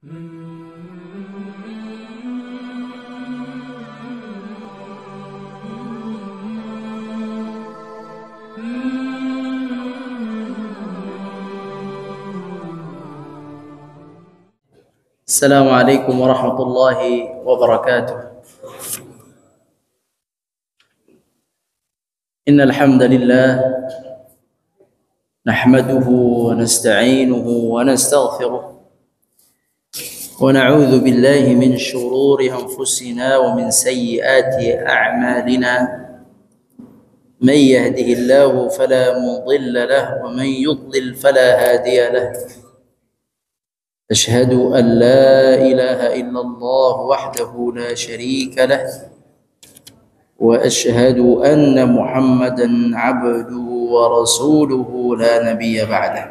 Assalamualaikum warahmatullahi wabarakatuh. Innal hamdalillah nahmaduhu wa nasta'inuhu wa nastaghfiruh wa na'udzu billahi min shururi anfusina wa min sayyiati a'malina. Man yahdihillahu fala mudilla lahu wa man yudlil fala hadiya lahu. أشهد أن لا إله إلا الله وحده لا شريك له وأشهد أن محمدا عبده ورسوله لا نبي بعده.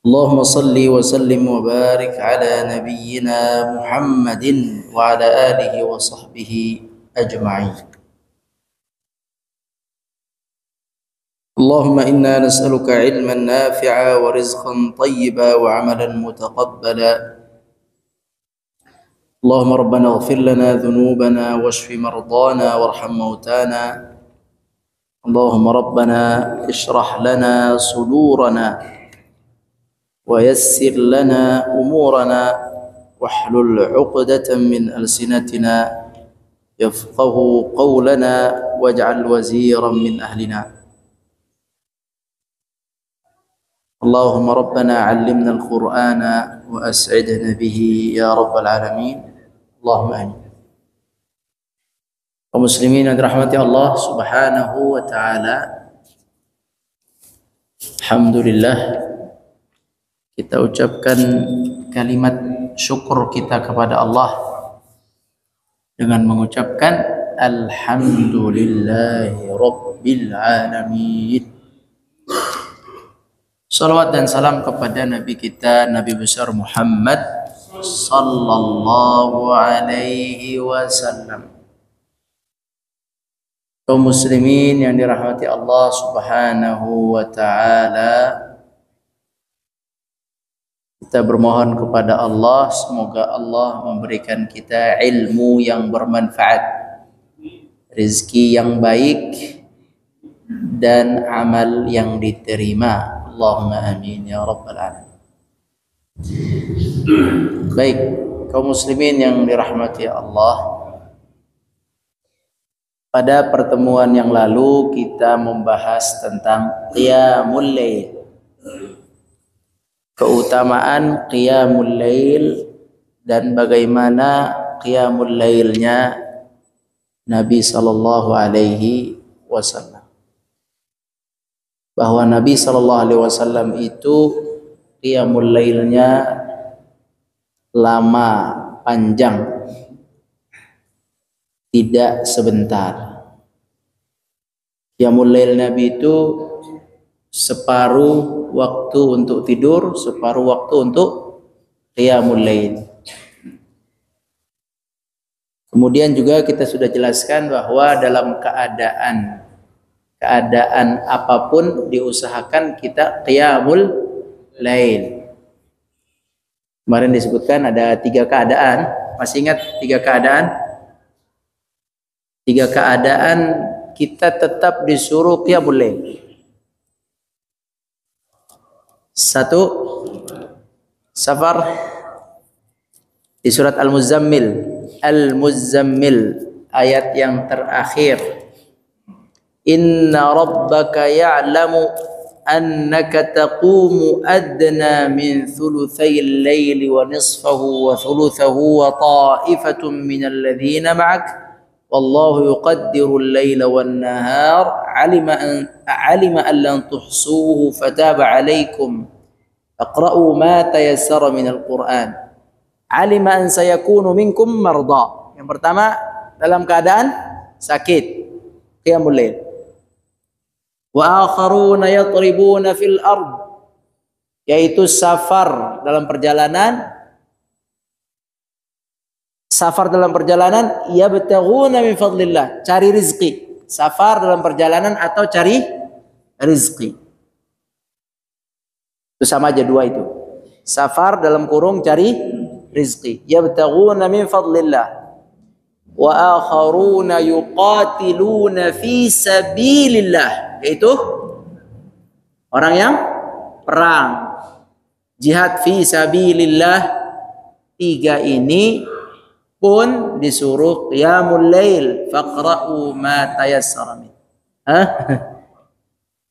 اللهم صل وسلم وبارك على نبينا محمد وعلى آله وصحبه أجمعين. اللهم إنا نسألك علما نافعا ورزقا طيبا وعملا متقبلا. اللهم ربنا اغفر لنا ذنوبنا واشف مرضانا وارحم موتانا. اللهم ربنا اشرح لنا صدورنا ويسر لنا أمورنا واحلل عقدة من ألسنتنا يفقه قولنا واجعل وزيرا من أهلنا. اللهم ربنا علمنا القرآن وأسعدنا به يا رب العالمين. اللهم آمين. Kaum muslimin yang dirahmati Allah Subhanahu wa taala. Alhamdulillah, kita ucapkan kalimat syukur kita kepada Allah dengan mengucapkan alhamdulillahi rabbil alamin. Salawat dan salam kepada Nabi kita, Nabi besar Muhammad sallallahu alaihi wasallam. Kaum muslimin yang dirahmati Allah Subhanahu wa taala, kita bermohon kepada Allah semoga Allah memberikan kita ilmu yang bermanfaat, rezeki yang baik dan amal yang diterima. Allahumma amin ya rabbal alamin. Baik, kaum muslimin yang dirahmati Allah, pada pertemuan yang lalu kita membahas tentang qiyamul lail, keutamaan qiyamul lail dan bagaimana qiyamul lailnya Nabi sallallahu alaihi wasallam. Bahwa Nabi sallallahu alaihi wasallam itu qiyamul lailnya lama, panjang, tidak sebentar. Qiyamul lail Nabi itu separuh waktu untuk tidur, separuh waktu untuk qiyamul lail. Kemudian juga kita sudah jelaskan bahwa dalam keadaan apapun diusahakan kita qiyamul lail. Kemarin disebutkan ada 3 keadaan. Masih ingat 3 keadaan? 3 keadaan kita tetap disuruh qiyamul lail. 1, safar. Di surat Al-Muzammil ayat yang terakhir. Inna rabbaka ya'lamu annaka taqumu adna min thuluthayil layli wa nisfahu wa thuluthahu wa ta'ifatun minal ladhina ma'ak wallahu yuqaddiru al-layla wan nahar alima an lan tuhsuhu fataba 'alaykum aqra'u ma tayassara minal Qur'an alima an sayakunu minkum marda. Yang pertama, dalam keadaan sakit, qiyamul lail. Wa akharuna yatribuna fil ard, yaitu safar dalam perjalanan, yabtaghuna min fadlillah, cari rizki. Safar dalam perjalanan atau cari rizki, itu sama aja 2 itu. Safar dalam kurung cari rizki. Yabtaghuna min fadlillah. Wa akharuna yuqatiluna fi sabilillah. Yaitu orang yang perang. Jihad fi sabilillah. 3 ini pun disuruh qiyamul lail. Faqra'u ma tayassara min.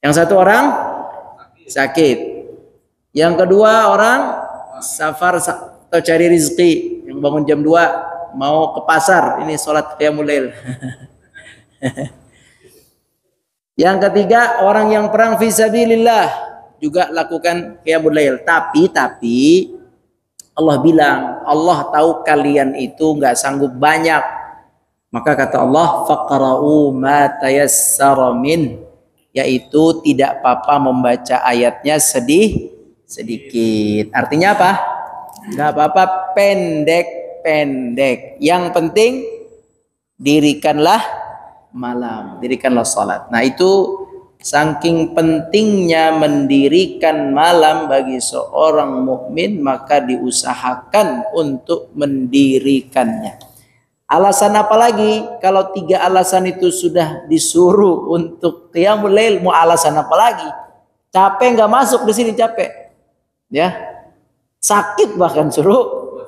Yang satu orang sakit. Yang kedua orang safar atau cari rizki. Yang bangun jam 2 mau ke pasar. Ini sholat qiyamul lail. Yang ketiga orang yang perang fisabilillah juga lakukan qiyamul lail. Tapi Allah bilang, Allah tahu kalian itu nggak sanggup banyak. Maka kata Allah, faqra'u ma tayassara min, yaitu tidak apa-apa membaca ayatnya sedikit. Artinya apa? Nggak apa-apa, pendek-pendek. Yang penting dirikanlah malam, dirikanlah salat. Nah, itu saking pentingnya mendirikan malam bagi seorang mukmin, maka diusahakan untuk mendirikannya. Alasan apa lagi? Kalau 3 alasan itu sudah disuruh untuk qiyamul lail, mau alasan apa lagi? Capek nggak masuk di sini, capek. Ya. Sakit bahkan suruh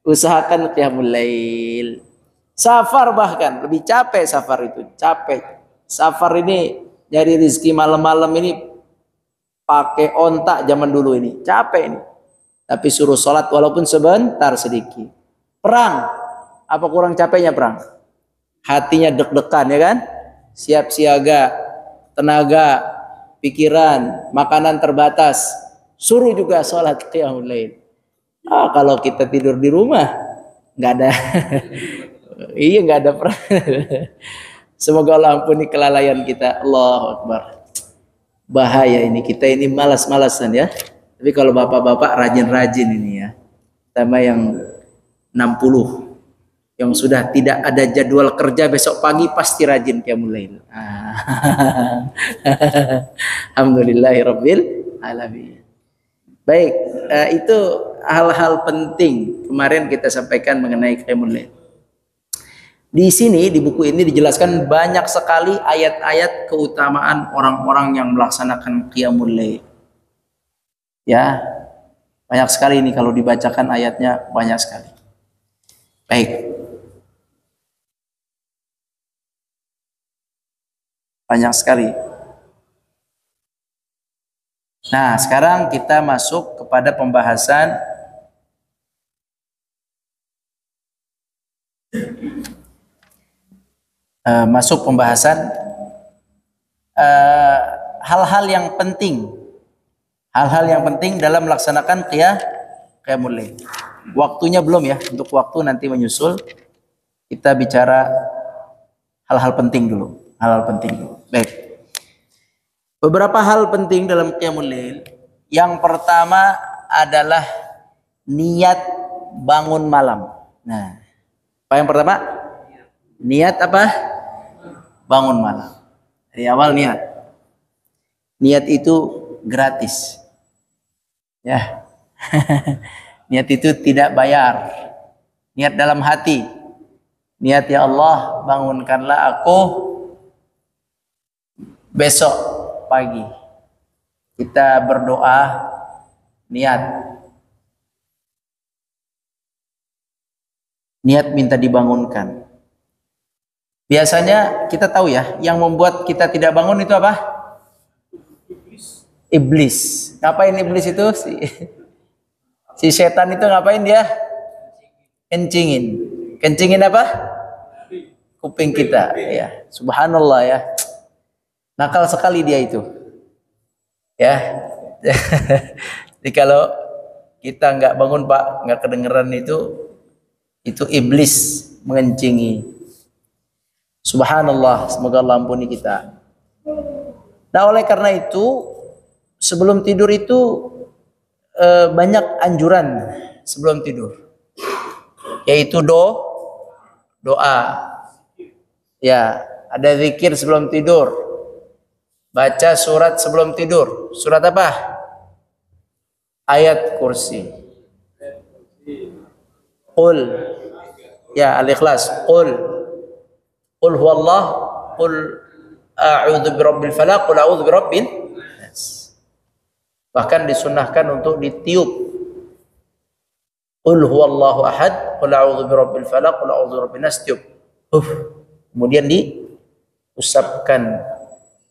usahakan qiyamul lail. Safar bahkan lebih capek, safar itu capek. Safar ini nyari rezeki malam-malam ini pakai ontak zaman dulu ini, capek ini. Tapi suruh sholat walaupun sebentar sedikit. Perang, apa kurang capeknya perang? Hatinya deg-degan, ya kan? Siap siaga, tenaga, pikiran, makanan terbatas. Suruh juga sholat qiyamul lail. Kalau kita tidur di rumah nggak ada. Iya, nggak ada perang. Semoga Allah ampuni kelalaian kita. Allahu Akbar. Bahaya ini, kita ini malas-malasan ya. Tapi kalau bapak-bapak rajin-rajin ini ya. Sama yang 60 yang sudah tidak ada jadwal kerja, besok pagi pasti rajin qiyamul lail. Alhamdulillahirabbil alamin. Baik, itu hal-hal penting kemarin kita sampaikan mengenai qiyamul lail. Di sini di buku ini dijelaskan banyak sekali ayat-ayat keutamaan orang-orang yang melaksanakan qiyamul lail. Ya, banyak sekali ini kalau dibacakan ayatnya, banyak sekali. Baik. Banyak sekali. Nah, sekarang kita masuk kepada pembahasan hal-hal yang penting. Hal-hal yang penting dalam melaksanakan qiyamul lail. Waktunya belum ya, untuk waktu nanti menyusul. Kita bicara hal-hal penting dulu. Hal-hal penting dulu. Baik. Beberapa hal penting dalam qiyamul lail. Yang pertama adalah niat bangun malam. Nah, apa yang pertama? Niat apa? Bangun malam. Dari awal niat. Niat itu gratis. Ya. Niat itu tidak bayar. Niat dalam hati. Niat, ya Allah, bangunkanlah aku besok pagi. Kita berdoa, niat. Niat minta dibangunkan. Biasanya kita tahu ya, yang membuat kita tidak bangun itu apa? Iblis. Ngapain iblis itu? Si setan itu ngapain dia? Kencingin. Kencingin apa? Kuping kita. Ya, subhanallah ya. Nakal sekali dia itu. Ya. Jadi kalau kita nggak bangun Pak, nggak kedengeran itu iblis mengencingi. Subhanallah, semoga Allah ampuni kita. Nah, oleh karena itu sebelum tidur itu banyak anjuran sebelum tidur, yaitu doa. Ya, ada zikir sebelum tidur. Baca surat sebelum tidur. Surat apa? Ayat kursi. Qul. Ya, Al-Ikhlas. Qul huwallah. Qul a'udzu birabbil falaq. Qul a'udzu birabbin nas. Bahkan disunnahkan untuk ditiup. Qul huwallahu ahad. Qul a'udzu birabbil falaq. Qul a'udzu birabbin nas. Tiup. Kemudian diusapkan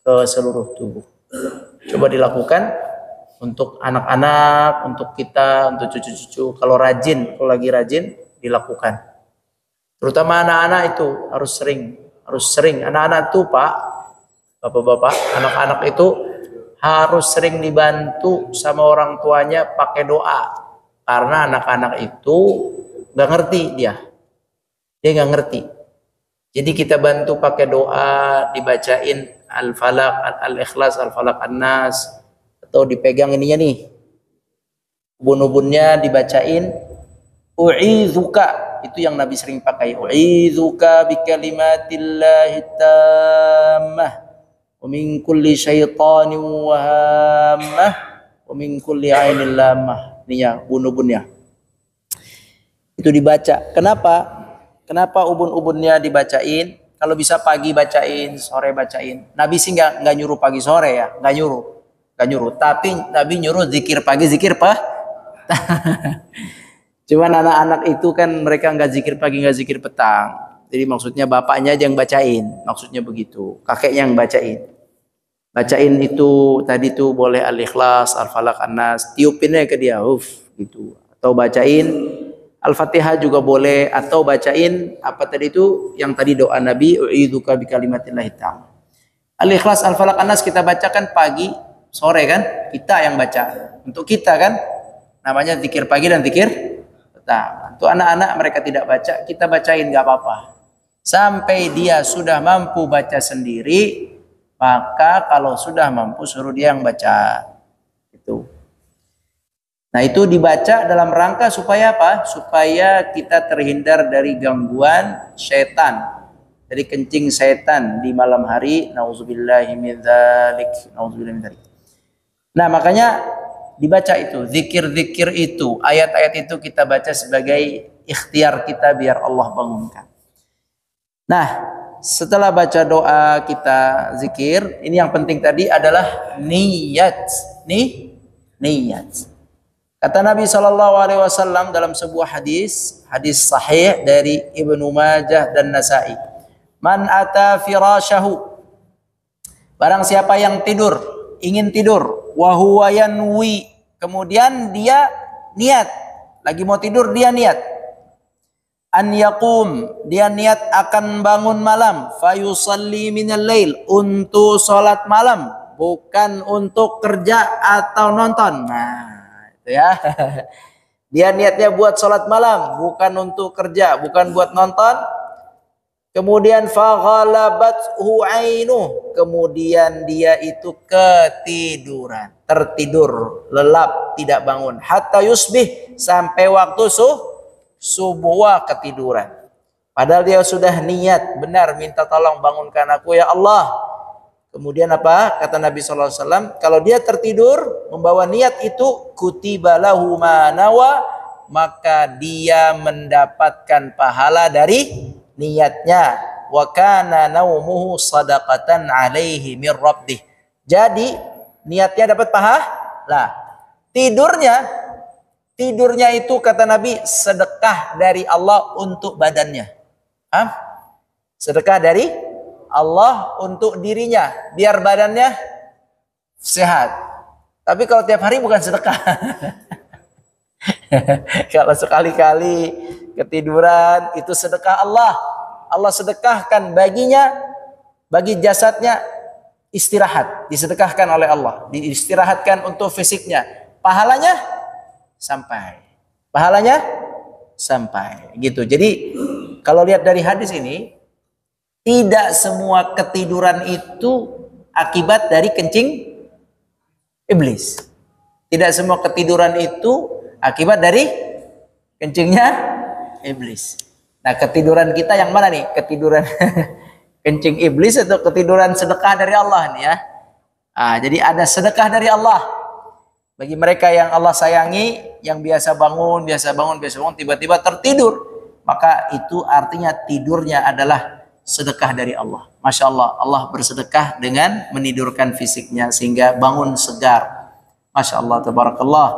ke seluruh tubuh. Coba dilakukan untuk anak-anak, untuk kita, untuk cucu-cucu. Kalau lagi rajin dilakukan. Terutama anak-anak itu harus sering. Anak-anak itu Pak, Bapak-bapak, anak-anak itu harus sering dibantu sama orang tuanya pakai doa. Karena anak-anak itu nggak ngerti dia nggak ngerti. Jadi kita bantu pakai doa, dibacain Al-Falaq, Al-Ikhlas, Al-Falaq, An-Nas, atau dipegang ininya nih, ubun-ubunnya dibacain. U'izuka, itu yang Nabi sering pakai. U'izuka bikalimatillahi tammah wa min kulli syaitanin wahammah wa min kulli ainin lamah. Ini ya ubun-ubunnya. Itu dibaca. Kenapa ubun-ubunnya dibacain? Kalau bisa pagi bacain, sore bacain. Nabi sih nggak nyuruh pagi sore ya, nggak nyuruh. Tapi Nabi nyuruh zikir pagi, zikir Cuman anak-anak itu kan mereka nggak zikir pagi, nggak zikir petang. Jadi maksudnya bapaknya aja yang bacain, maksudnya begitu. Kakeknya yang bacain. Bacain itu tadi tuh boleh Al-Ikhlas, Al-Falaq, An-Nas, tiupinnya ke dia, gitu. Atau bacain Al-Fatihah juga boleh, atau bacain apa tadi itu yang tadi doa Nabi, u'idzuka bikalimatillahi tammah. Al-Ikhlas, Al-Falaq, An-Nas kita bacakan pagi, sore kan? Kita yang baca. Untuk kita kan namanya zikir pagi dan zikir petang. Untuk anak-anak mereka tidak baca, kita bacain nggak apa-apa. Sampai dia sudah mampu baca sendiri, maka kalau sudah mampu suruh dia yang baca. Itu. Nah, itu dibaca dalam rangka supaya apa? Supaya kita terhindar dari gangguan setan, dari kencing setan di malam hari. Nauzubillahi min dzalik. Nauzubillahi min dzalik. Nah, makanya dibaca itu, zikir-zikir itu, ayat-ayat itu kita baca sebagai ikhtiar kita biar Allah bangunkan. Nah, setelah baca doa kita zikir, ini yang penting tadi adalah niat. Niat. Kata Nabi SAW dalam sebuah hadis sahih dari Ibnu Majah dan Nasa'i. Man ata firasyahu. Barang siapa yang ingin tidur, wa huwa yanwi, kemudian dia niat, lagi mau tidur dia niat. An yaqum, dia niat akan bangun malam, fayusalli minal lail, untuk salat malam, bukan untuk kerja atau nonton. Nah, ya, dia niatnya buat sholat malam, bukan untuk kerja, bukan buat nonton. Kemudian faghalabathu ainuh, kemudian dia itu ketiduran, tertidur, lelap, tidak bangun. Hatta yusbih, sampai waktu subuh ketiduran. Padahal dia sudah niat benar minta tolong bangunkan aku ya Allah. Kemudian apa? Kata Nabi SAW, kalau dia tertidur membawa niat itu, kutiba lahu ma nawa, maka dia mendapatkan pahala dari niatnya. Wa kana naumuhu sadaqatan alaihi min rabbih. Jadi niatnya dapat pahala. Tidurnya itu kata Nabi sedekah dari Allah untuk badannya. Sedekah dari Allah untuk dirinya, biar badannya sehat. Tapi kalau tiap hari bukan sedekah. Kalau sekali-kali ketiduran itu sedekah Allah. Allah sedekahkan baginya, bagi jasadnya istirahat, disedekahkan oleh Allah, diistirahatkan untuk fisiknya. Pahalanya sampai. Gitu. Jadi kalau lihat dari hadis ini, tidak semua ketiduran itu akibat dari kencing iblis. Tidak semua ketiduran itu akibat dari kencingnya iblis. Nah, ketiduran kita yang mana nih? Ketiduran kencing iblis atau ketiduran sedekah dari Allah nih ya? Jadi ada sedekah dari Allah. Bagi mereka yang Allah sayangi, yang biasa bangun, tiba-tiba tertidur, maka itu artinya tidurnya adalah sedekah dari Allah. Masya Allah, Allah bersedekah dengan menidurkan fisiknya sehingga bangun segar. Masya Allah, tabarakallah.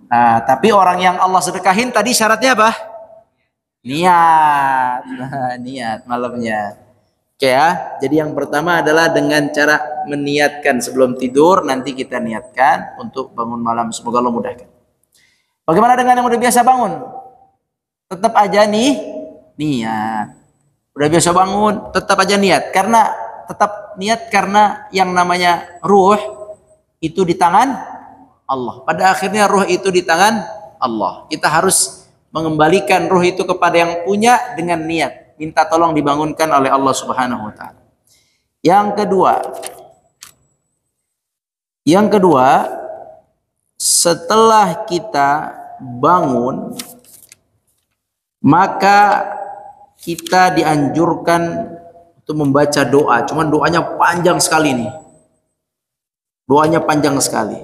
Nah, tapi orang yang Allah sedekahin tadi syaratnya apa? Niat. Nah, niat malamnya. Oke ya. Jadi yang pertama adalah dengan cara meniatkan sebelum tidur, nanti kita niatkan untuk bangun malam. Semoga Allah mudahkan. Bagaimana dengan yang udah biasa bangun? Tetap aja nih niat. Udah biasa bangun, tetap aja niat. Karena yang namanya ruh itu di tangan Allah. Pada akhirnya ruh itu di tangan Allah. Kita harus mengembalikan ruh itu kepada yang punya dengan niat. Minta tolong dibangunkan oleh Allah Subhanahu wa taala. Yang kedua, setelah kita bangun, maka kita dianjurkan untuk membaca doa. Cuman doanya panjang sekali nih. Doanya panjang sekali.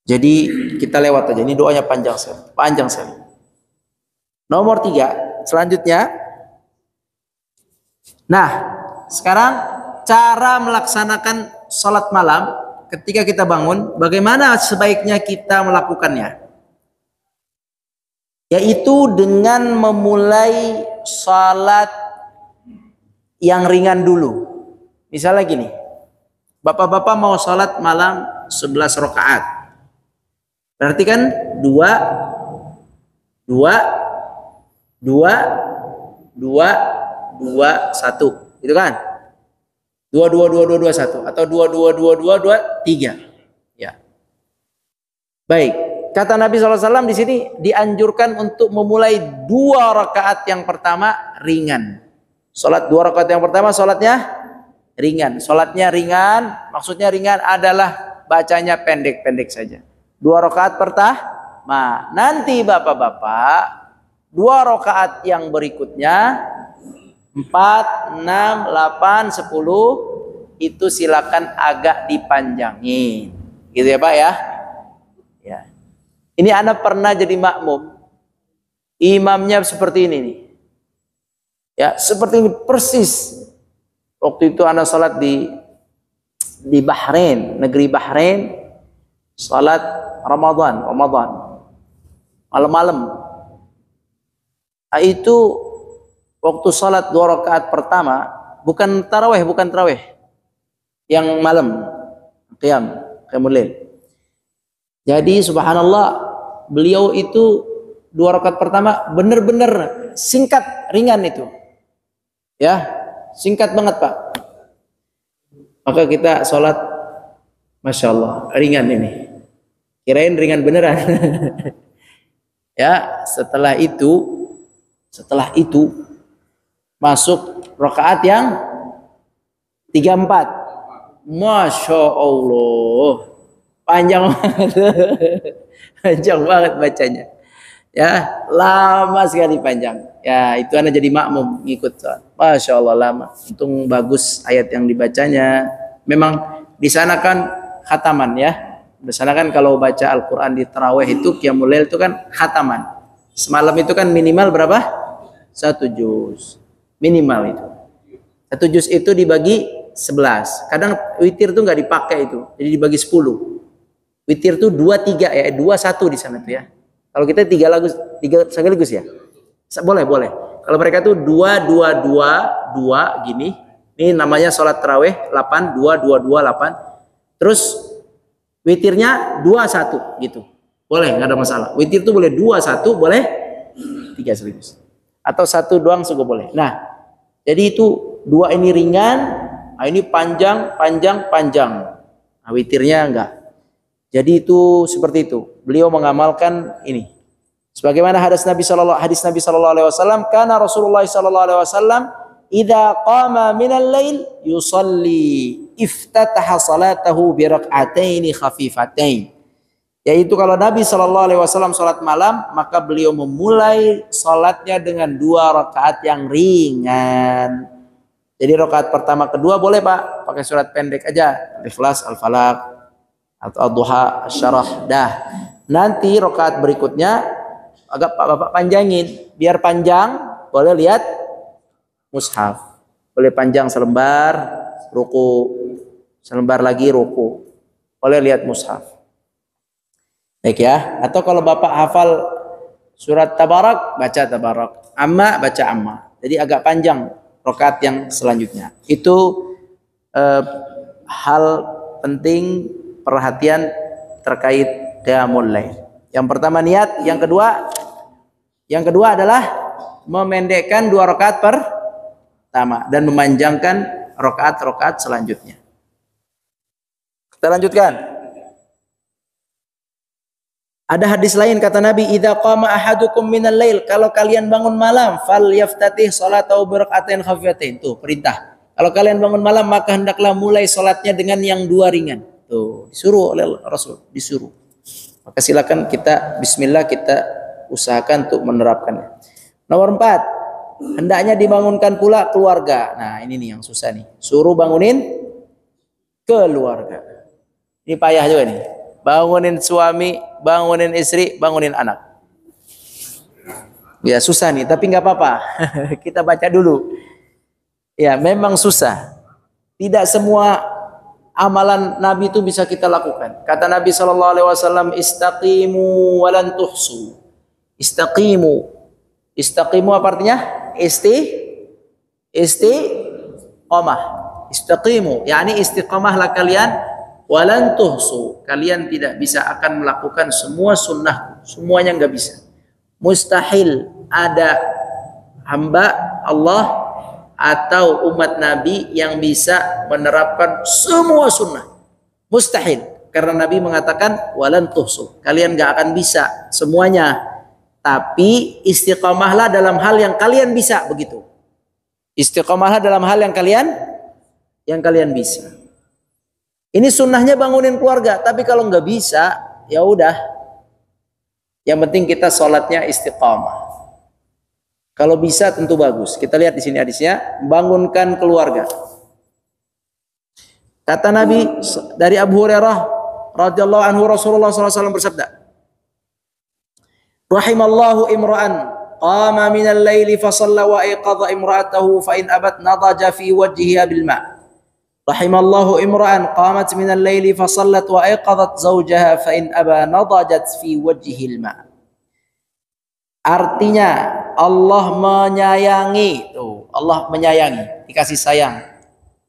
Jadi kita lewat aja. Ini doanya panjang sekali. Panjang sekali. Nomor 3. Selanjutnya. Nah, sekarang cara melaksanakan sholat malam ketika kita bangun. Bagaimana sebaiknya kita melakukannya? Yaitu dengan memulai sholat yang ringan dulu. Misalnya gini. Bapak-bapak mau sholat malam 11 rakaat. Berarti kan 2, 1 gitu kan? 2 1 atau 2 3 ya. Baik, kata Nabi SAW di sini dianjurkan untuk memulai 2 rakaat yang pertama ringan. Salat 2 rakaat yang pertama salatnya ringan. Salatnya ringan, maksudnya ringan adalah bacanya pendek-pendek saja. 2 rakaat pertama. Nanti bapak-bapak 2 rakaat yang berikutnya 4, 6, 8, 10 itu silakan agak dipanjangin. Gitu ya Pak ya. Ya. Ini anak pernah jadi makmum. Imamnya seperti ini nih. Ya, seperti ini persis. Waktu itu anak salat di Bahrain, negeri Bahrain, salat Ramadan, malam-malam. Nah, itu waktu salat 2 rakaat pertama, bukan tarawih, yang malam, qiyamul lail. Jadi subhanallah, beliau itu 2 rakaat pertama benar-benar singkat, ringan itu. Ya, singkat banget Pak. Maka kita sholat, Masya Allah, ringan ini. Kirain ringan beneran. Ya, setelah itu masuk rakaat yang 3-4. Masya Allah, panjang banget. Panjang banget bacanya. Ya, lama sekali panjang. Ya, itu anak jadi makmum ngikut sholat. Masya Allah lama. Untung bagus ayat yang dibacanya. Memang di sana kan khataman ya. Di sana kan kalau baca Al-Quran di tarawih itu qiyamul lail itu kan khataman. Semalam itu kan minimal berapa? 1 juz. Minimal itu. 1 juz itu dibagi 11. Kadang witir tuh nggak dipakai itu. Jadi dibagi 10. Witir tuh 2-3 ya, 2-1 di sana tuh ya. Kalau kita 3 sekaligus ya. Boleh. Kalau mereka tuh 2 gini. Ini namanya sholat tarawih 8 2 8. Terus witirnya 2-1 gitu. Boleh, nggak ada masalah. Witir tuh boleh 2-1, boleh 3 sekaligus. Atau 1 doang juga boleh. Nah, jadi itu 2 ini ringan, nah ini panjang. Nah, witirnya enggak. Jadi itu seperti itu. Beliau mengamalkan ini. Sebagaimana hadis Nabi sallallahu alaihi wasallam, kana Rasulullah sallallahu alaihi wasallam idza qama minal lail yusalli iftataha salatahu bi rak'ataini khafifatain. Yaitu kalau Nabi sallallahu alaihi wasallam salat malam, maka beliau memulai salatnya dengan 2 rakaat yang ringan. Jadi rakaat pertama kedua boleh Pak, pakai surat pendek aja, Ikhlas, Al-Falaq. atau ad-duha, syarah. Dah. Nanti rakaat berikutnya agak Bapak panjangin. Biar panjang, boleh lihat mushaf. Boleh panjang selembar, ruku. Selembar lagi ruku. Boleh lihat mushaf. Baik ya. Atau kalau Bapak hafal surat Tabarak, baca Tabarak. Amma, baca Amma. Jadi agak panjang rakaat yang selanjutnya. Itu hal penting perhatian terkait qiyamul lail. Yang pertama niat, yang kedua adalah memendekkan 2 rakaat pertama dan memanjangkan rakaat-rakaat selanjutnya. Kita lanjutkan. Ada hadis lain kata Nabi, "Idza qama ahadukum minal lail," kalau kalian bangun malam, "falyaftatih salatahu bi rak'atain khafifatain." Tuh, perintah. Kalau kalian bangun malam, maka hendaklah mulai salatnya dengan yang 2 ringan. Tuh, disuruh oleh Rasul, disuruh. Maka silakan kita bismillah, kita usahakan untuk menerapkannya. Nomor 4, hendaknya dibangunkan pula keluarga. Nah, ini nih yang susah nih. Suruh bangunin keluarga. Ini payah juga nih. Bangunin suami, bangunin istri, bangunin anak. Ya susah nih, tapi nggak apa-apa. Kita baca dulu. Ya memang susah. Tidak semua amalan Nabi itu bisa kita lakukan. Kata Nabi SAW, istaqimu walan tuhsu. Istaqimu. Istaqimu apa artinya? Istiqamah. Istaqimu. Yani istiqamahlah kalian. Walan tuhsu, kalian tidak bisa akan melakukan semua sunnah, semuanya nggak bisa. Mustahil ada hamba Allah atau umat Nabi yang bisa menerapkan semua sunnah. Mustahil, karena Nabi mengatakan walan tuhsu, kalian nggak akan bisa semuanya. Tapi istiqamahlah dalam hal yang kalian bisa, begitu. Istiqamahlah dalam hal yang kalian bisa. Ini sunnahnya bangunin keluarga, tapi kalau nggak bisa, ya udah. Yang penting kita sholatnya istiqamah. Kalau bisa tentu bagus. Kita lihat di sini hadisnya, bangunkan keluarga. Kata Nabi dari Abu Hurairah radhiyallahu anhu, Rasulullah SAW bersabda, "Rahimallahu imra'an qama minal laili fa shalla wa ayqadha imra'atahu fa in abat nadaja fi wajhiha bil ma'." Rahimallahu imra'an qamat minal laili fa shallat wa ayqadhat zawjaha fa in aba nadajat fi wajhihil ma. Artinya Allah menyayangi, tuh, Allah menyayangi, dikasih sayang.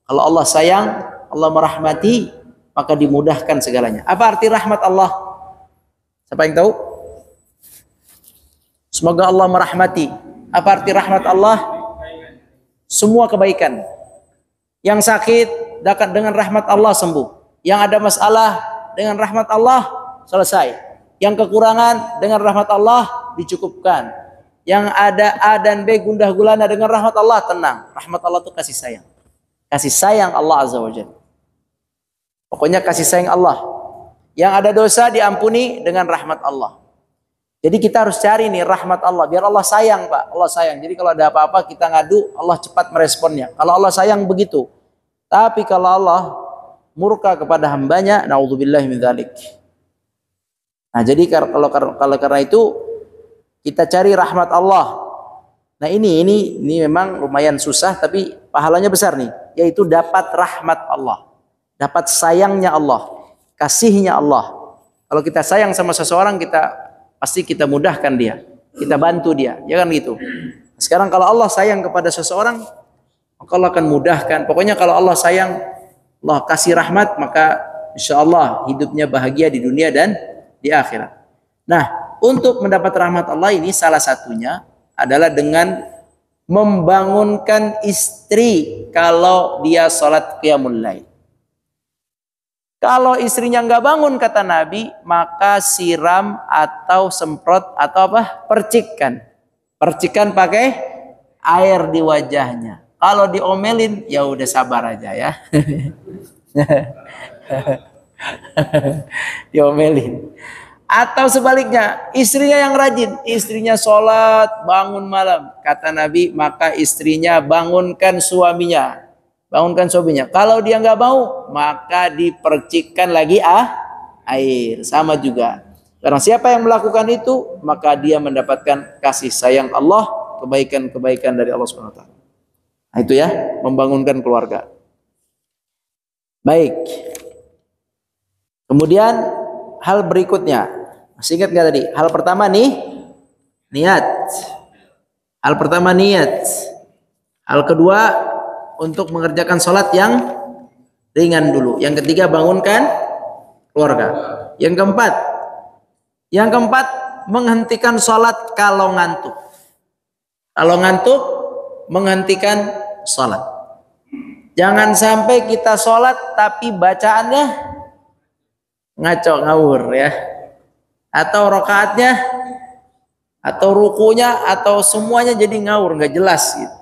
Kalau Allah sayang, Allah merahmati, maka dimudahkan segalanya. Apa arti rahmat Allah? Siapa yang tahu? Semoga Allah merahmati. Apa arti rahmat Allah? Semua kebaikan. Yang sakit dengan rahmat Allah sembuh. Yang ada masalah dengan rahmat Allah selesai. Yang kekurangan dengan rahmat Allah dicukupkan. Yang ada A dan B gundah gulana dengan rahmat Allah tenang. Rahmat Allah itu kasih sayang. Kasih sayang Allah Azza wa Jalla. Pokoknya kasih sayang Allah. Yang ada dosa diampuni dengan rahmat Allah. Jadi kita harus cari nih rahmat Allah. Biar Allah sayang, Pak. Allah sayang. Jadi kalau ada apa-apa kita ngadu, Allah cepat meresponnya. Kalau Allah sayang begitu. Tapi kalau Allah murka kepada hambanya, naudzubillahi min dzalik. Nah, jadi kalau karena itu kita cari rahmat Allah. Nah, ini memang lumayan susah tapi pahalanya besar nih, yaitu dapat rahmat Allah. Dapat sayangnya Allah, kasihnya Allah. Kalau kita sayang sama seseorang, pasti kita mudahkan dia, kita bantu dia, ya kan gitu. Sekarang kalau Allah sayang kepada seseorang, maka Allah akan mudahkan. Pokoknya kalau Allah sayang, Allah kasih rahmat, maka insya Allah hidupnya bahagia di dunia dan di akhirat. Nah, untuk mendapat rahmat Allah ini salah satunya adalah dengan membangunkan istri kalau dia sholat qiyamul lail. Kalau istrinya nggak bangun, kata Nabi, maka siram atau semprot atau apa? Percikkan. Percikkan pakai air di wajahnya. Kalau diomelin, ya udah sabar aja ya. Diomelin. Atau sebaliknya, istrinya yang rajin, istrinya sholat, bangun malam. Kata Nabi, maka istrinya bangunkan suaminya. Bangunkan suaminya. Kalau dia nggak mau, maka dipercikkan lagi air. Sama juga. Karena siapa yang melakukan itu, maka dia mendapatkan kasih sayang Allah, kebaikan-kebaikan dari Allah SWT. Nah, itu ya, membangunkan keluarga. Baik. Kemudian hal berikutnya. Masih ingat nggak tadi? Hal pertama nih, niat. Hal pertama niat. Hal kedua, untuk mengerjakan sholat yang ringan dulu. Yang ketiga, bangunkan keluarga. Yang keempat, menghentikan sholat kalau ngantuk. Kalau ngantuk, menghentikan sholat. Jangan sampai kita sholat tapi bacaannya ngaco ngawur ya. Atau rokaatnya, atau rukunya, atau semuanya jadi ngawur, nggak jelas gitu.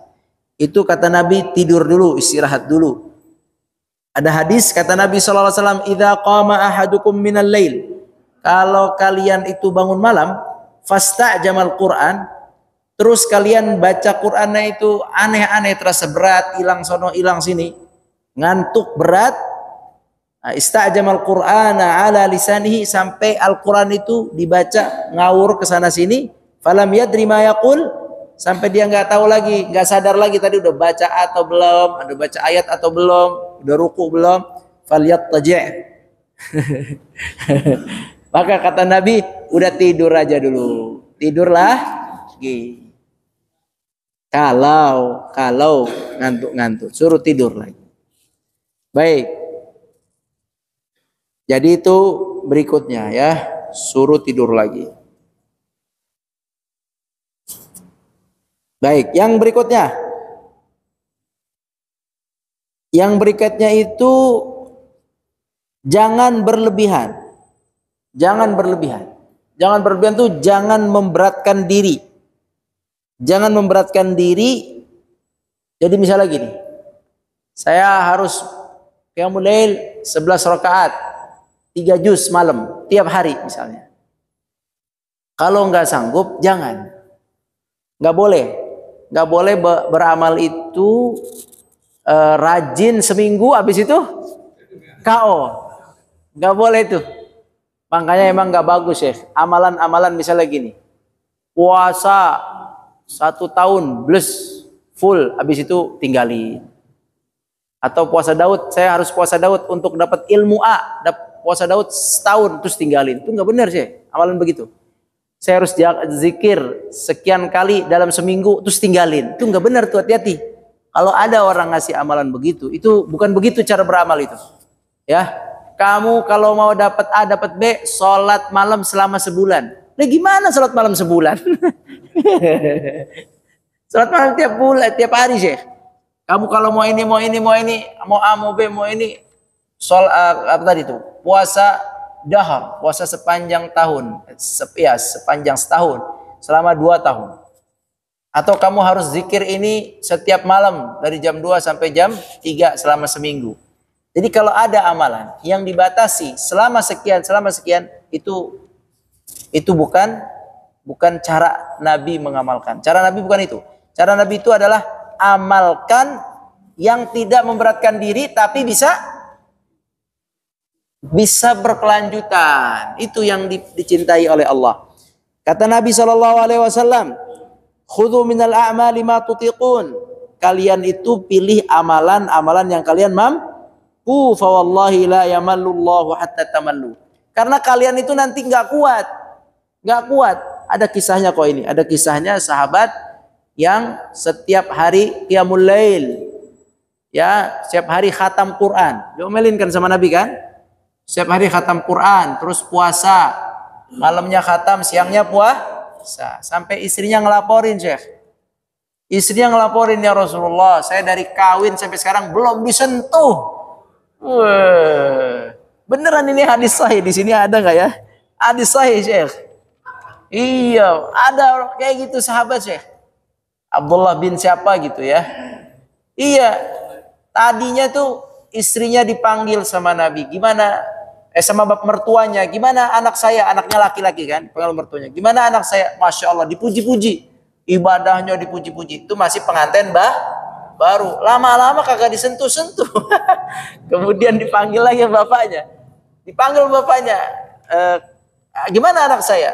Itu kata Nabi, tidur dulu, istirahat dulu. Ada hadis kata Nabi SAW, idza qama ahadukum minal lail, kalau kalian itu bangun malam, fasta'jamal Quran, terus kalian baca Qurannya itu aneh-aneh, terasa berat, hilang sono, hilang sini, ngantuk berat, ista'jamal Qur'ana ala lisanihi, sampai Al-Quran itu dibaca ngawur ke sana sini, falam yadri ma yaqul, sampai dia nggak tahu lagi, nggak sadar lagi tadi udah baca atau belum, ada baca ayat atau belum, udah ruku belum, falyattaji'. Maka kata Nabi, udah tidur aja dulu, tidurlah. Kalau ngantuk-ngantuk, suruh tidur lagi. Baik. Jadi itu berikutnya ya, suruh tidur lagi. Baik, yang berikutnya. Yang berikutnya itu jangan berlebihan. Jangan berlebihan. Jangan berlebihan itu jangan memberatkan diri. Jangan memberatkan diri. Jadi misalnya gini, saya harus qiyamul lail 11 rakaat, 3 juz malam tiap hari misalnya. Kalau nggak sanggup, jangan. Nggak boleh beramal itu rajin seminggu, habis itu KO. Nggak boleh itu. Makanya emang nggak bagus ya. Amalan-amalan misalnya gini, puasa 1 tahun bless full, habis itu tinggalin. Atau puasa Daud, saya harus puasa Daud untuk dapat ilmu A, puasa Daud setahun terus tinggalin. Itu nggak benar sih, amalan begitu. Saya harus zikir sekian kali dalam seminggu terus tinggalin. Itu nggak benar tuh, hati-hati. Kalau ada orang ngasih amalan begitu, itu bukan begitu cara beramal itu. Ya, kamu kalau mau dapat A, dapat B, sholat malam selama sebulan. Nah, gimana sholat malam sebulan? Sholat malam tiap bulan, tiap hari sih. Kamu kalau mau ini, mau A, mau B, mau ini, apa tadi itu? Puasa dahar, puasa sepanjang tahun, sepanjang setahun, selama 2 tahun. Atau kamu harus zikir ini setiap malam dari jam 2 sampai jam 3 selama seminggu. Jadi kalau ada amalan yang dibatasi selama sekian, itu bukan cara Nabi mengamalkan. Cara Nabi bukan itu. Cara Nabi itu adalah amalkan yang tidak memberatkan diri tapi bisa berkelanjutan. Itu yang dicintai oleh Allah. Kata Nabi SAW, khudhu minal a'mali ma tutiqun. Kalian itu pilih amalan-amalan yang kalian mampu. Fa wallahi la yamallullahu hatta tamallu. Karena kalian itu nanti nggak kuat. Ada kisahnya kok ini. Ada kisahnya sahabat yang setiap hari qiyamul lail. Ya, setiap hari khatam Quran. Diomelin kan sama Nabi kan? Setiap hari khatam Quran, terus puasa. Malamnya khatam, siangnya puasa. Sampai istrinya ngelaporin, Syekh. Istrinya ngelaporin, ya Rasulullah, saya dari kawin sampai sekarang belum disentuh. Beneran ini hadis sahih, di sini ada nggak ya? Hadis sahih, Syekh. Iya, ada kayak gitu sahabat, Syekh. Abdullah bin siapa gitu ya. Iya, tadinya tuh istrinya dipanggil sama Nabi, gimana? Sama bapak mertuanya, gimana anak saya? Anaknya laki-laki kan, panggil mertuanya. Gimana anak saya? Masya Allah, dipuji-puji. Ibadahnya dipuji-puji. Itu masih pengantin baru. Lama-lama kagak disentuh-sentuh. Kemudian dipanggil lagi bapaknya. Dipanggil bapaknya, gimana anak saya?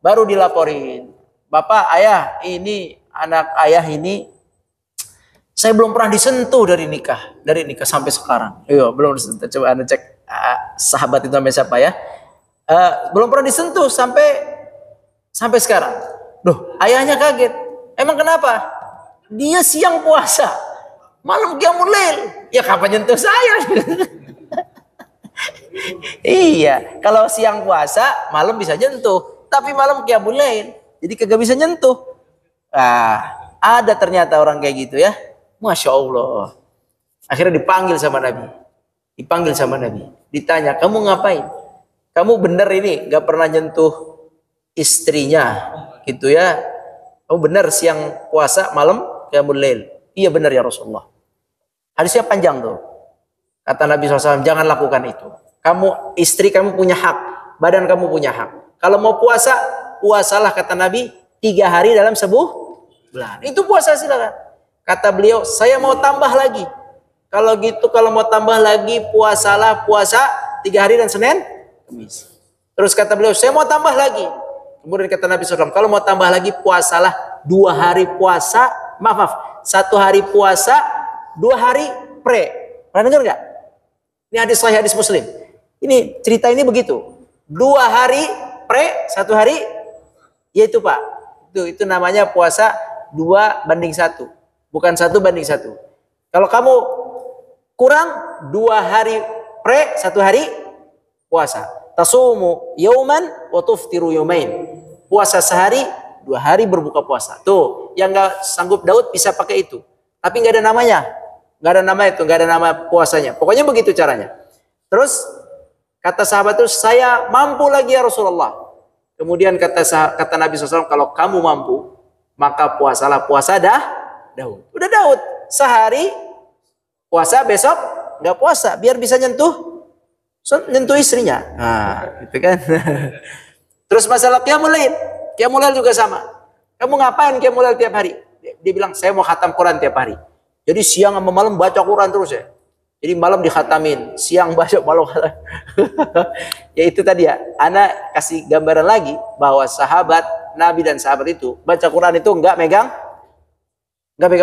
Baru dilaporin, bapak, ayah, ini anak ayah ini saya belum pernah disentuh dari nikah sampai sekarang. Iya, belum disentuh. Coba Anda cek sahabat itu sampai siapa ya? Belum pernah disentuh sampai sekarang. Duh, ayahnya kaget. Emang kenapa? Dia siang puasa, malam qiyamul lail. Ya kapan nyentuh saya? Iya, kalau siang puasa, malam bisa nyentuh, tapi malam qiyamul lail, jadi kagak bisa nyentuh. Ada ternyata orang kayak gitu ya. Masya Allah. Akhirnya dipanggil sama Nabi. Ditanya, kamu ngapain? Kamu bener ini gak pernah nyentuh istrinya gitu ya? Kamu bener siang puasa, malam qiyamul lail? Iya bener ya Rasulullah. Hadisnya panjang tuh. Kata Nabi SAW, jangan lakukan itu. Istri kamu punya hak, badan kamu punya hak. Kalau mau puasa, puasalah kata Nabi 3 hari dalam sebulan. Itu puasa silakan. Kata beliau, saya mau tambah lagi. Kalau gitu, kalau mau tambah lagi, puasalah puasa 3 hari dan Senin, Kamis. Terus kata beliau, saya mau tambah lagi. Kemudian kata Nabi SAW, kalau mau tambah lagi, puasalah 2 hari puasa, 1 hari puasa, 2 hari pre. Pernah dengar nggak? Ini hadis sahih, hadis Muslim. Ini cerita ini begitu. 2 hari pre, 1 hari, yaitu Pak. Itu namanya puasa 2:1. Bukan 1:1. Kalau kamu kurang 2 hari pre, 1 hari puasa. Tasumu yauman wa tuftiru yaumain. Puasa sehari, 2 hari berbuka puasa. Tuh, yang nggak sanggup Daud bisa pakai itu. Tapi nggak ada namanya. Nggak ada nama itu, nggak ada nama puasanya. Pokoknya begitu caranya. Terus kata sahabat itu, saya mampu lagi ya Rasulullah. Kemudian kata Nabi SAW, kalau kamu mampu, maka puasalah puasa Daud. Udah Daud, sehari puasa, besok nggak puasa, biar bisa nyentuh istrinya. Nah, gitu kan. Terus masalah qiyamul lail juga sama. Kamu ngapain qiyamul lail tiap hari? Dia bilang, saya mau khatam Quran tiap hari. Jadi siang sama malam baca Quran terus ya. Jadi malam dikhatamin, siang baca, malam khatam. Ya itu tadi ya, ana kasih gambaran lagi bahwa sahabat Nabi dan sahabat itu baca Quran itu nggak megang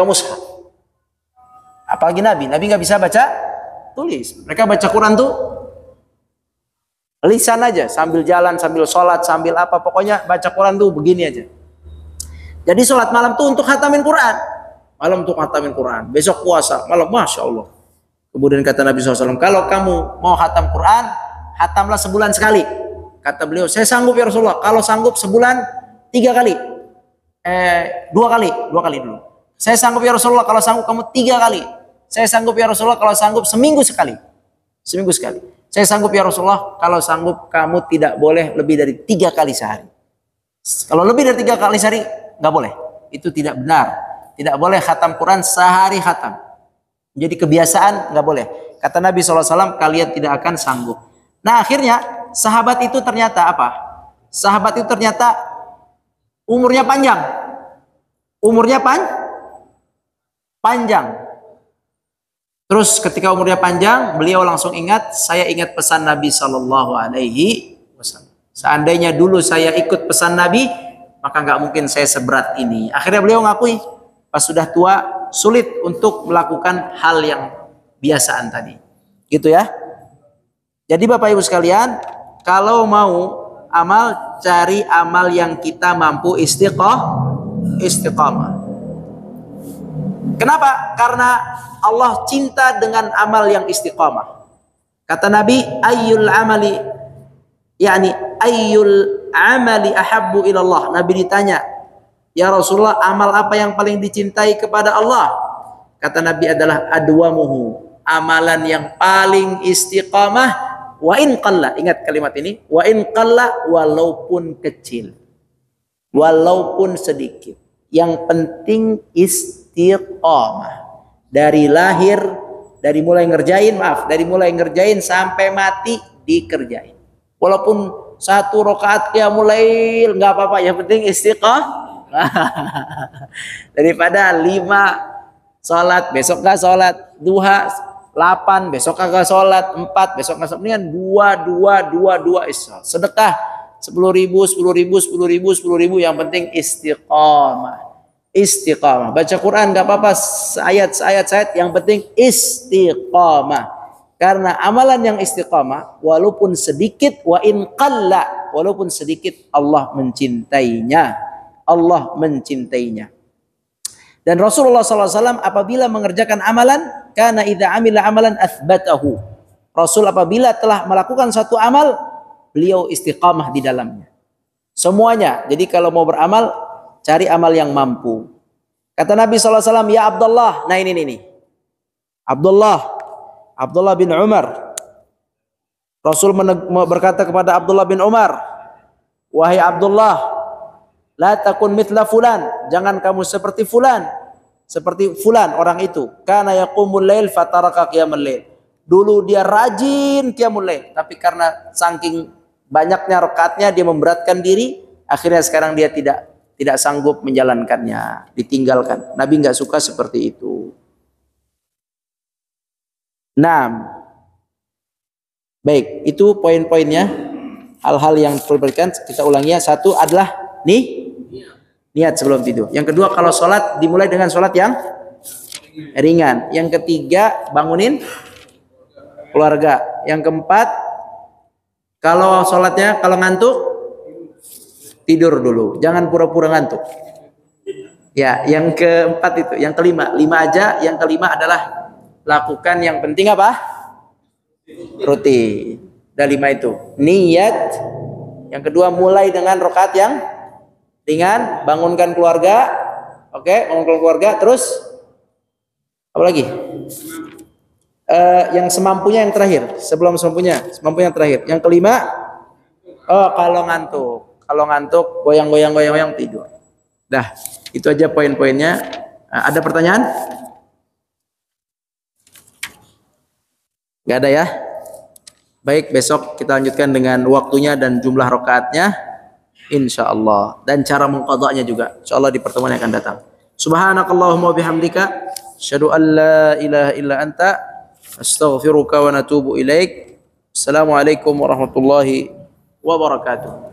mushaf. Apalagi Nabi nggak bisa baca tulis. Mereka baca Quran tuh lisan aja, sambil jalan, sambil sholat, sambil apa, pokoknya baca Quran tuh begini aja. Jadi sholat malam tuh untuk khatamin Quran, besok puasa malam, Masya Allah. Kemudian kata Nabi SAW, kalau kamu mau khatam Quran, khatamlah sebulan sekali. Kata beliau, saya sanggup ya Rasulullah, kalau sanggup sebulan 3 kali, 2 kali dulu. Saya sanggup ya Rasulullah kalau sanggup kamu 3 kali. Saya sanggup ya Rasulullah kalau sanggup seminggu sekali. Saya sanggup ya Rasulullah kalau sanggup kamu tidak boleh lebih dari 3 kali sehari. Kalau lebih dari 3 kali sehari nggak boleh. Itu tidak benar. Tidak boleh khatam Quran sehari khatam. Jadi kebiasaan nggak boleh. Kata Nabi SAW, kalian tidak akan sanggup. Nah akhirnya sahabat itu ternyata apa? Sahabat itu ternyata umurnya panjang. Panjang. Terus ketika umurnya panjang, beliau langsung ingat, saya ingat pesan Nabi SAW. Seandainya dulu saya ikut pesan Nabi, maka nggak mungkin saya seberat ini. Akhirnya beliau ngakui, pas sudah tua sulit untuk melakukan hal yang biasaan tadi. Gitu ya. Jadi Bapak Ibu sekalian, kalau mau amal, cari amal yang kita mampu istiqamah. Kenapa? Karena Allah cinta dengan amal yang istiqamah. Kata Nabi, ayyul amali ahabbu ilallah. Nabi ditanya, ya Rasulullah, amal apa yang paling dicintai kepada Allah? Kata Nabi adalah adwamuhu, amalan yang paling istiqamah, wa in qalla. Ingat kalimat ini, wa in qalla, walaupun kecil, walaupun sedikit. Yang penting istiqamah. Dari mulai ngerjain sampai mati dikerjain. Walaupun 1 rakaat qiyamul lail nggak apa-apa, yang penting istiqamah. Daripada 5 sholat besok nggak sholat, duha 8 besok kagak sholat, 4 besok nggak sholat, mendingan 2 sedekah 10.000 yang penting istiqamah baca Quran nggak apa-apa, ayat yang penting istiqamah, karena amalan yang istiqamah walaupun sedikit, wa in qalla, walaupun sedikit Allah mencintainya. Dan Rasulullah SAW apabila mengerjakan amalan, karena idza amila amalan athbatahu. Rasul apabila telah melakukan satu amal, beliau istiqamah di dalamnya. Semuanya. Jadi kalau mau beramal, cari amal yang mampu. Kata Nabi SAW, ya Abdullah. Nah ini. Abdullah bin Umar. Rasul berkata kepada Abdullah bin Umar, wahai Abdullah, la takun mithla fulan, jangan kamu seperti fulan orang itu. Kana yaqumul lail fataraka qiyamul lail. Dulu dia rajin qiyamul lail, tapi karena saking banyaknya rakaatnya dia memberatkan diri, akhirnya sekarang dia tidak sanggup menjalankannya, ditinggalkan. Nabi enggak suka seperti itu. Nah, baik, itu poin-poinnya, hal-hal yang perlu diperhatikan. Kita ulangi ya. Satu adalah niat sebelum tidur. Yang kedua, kalau sholat dimulai dengan sholat yang ringan. Yang ketiga, bangunin keluarga. Yang keempat, kalau sholatnya kalau ngantuk, tidur dulu, jangan pura-pura ngantuk. Ya, yang keempat itu. Yang kelima, 5 aja. Yang kelima adalah lakukan yang penting apa? Rutin. Ada 5 itu. Niat. Yang kedua, mulai dengan rakaat yang ringan, bangunkan keluarga. Oke, bangunkan keluarga. Terus apa lagi? Yang semampunya yang terakhir. Semampunya yang terakhir. Yang kelima, kalau ngantuk goyang tidur. Dah, itu aja poin-poinnya. Ada pertanyaan? Gak ada ya? Baik, besok kita lanjutkan dengan waktunya dan jumlah rakaatnya. Insyaallah, dan cara mengqadanya juga insyaallah di pertemuan yang akan datang. Subhanakallahumma bihamdika asyhadu an la ilaha illa anta astaghfiruka wa natubu ilaik. Assalamualaikum warahmatullahi wabarakatuh.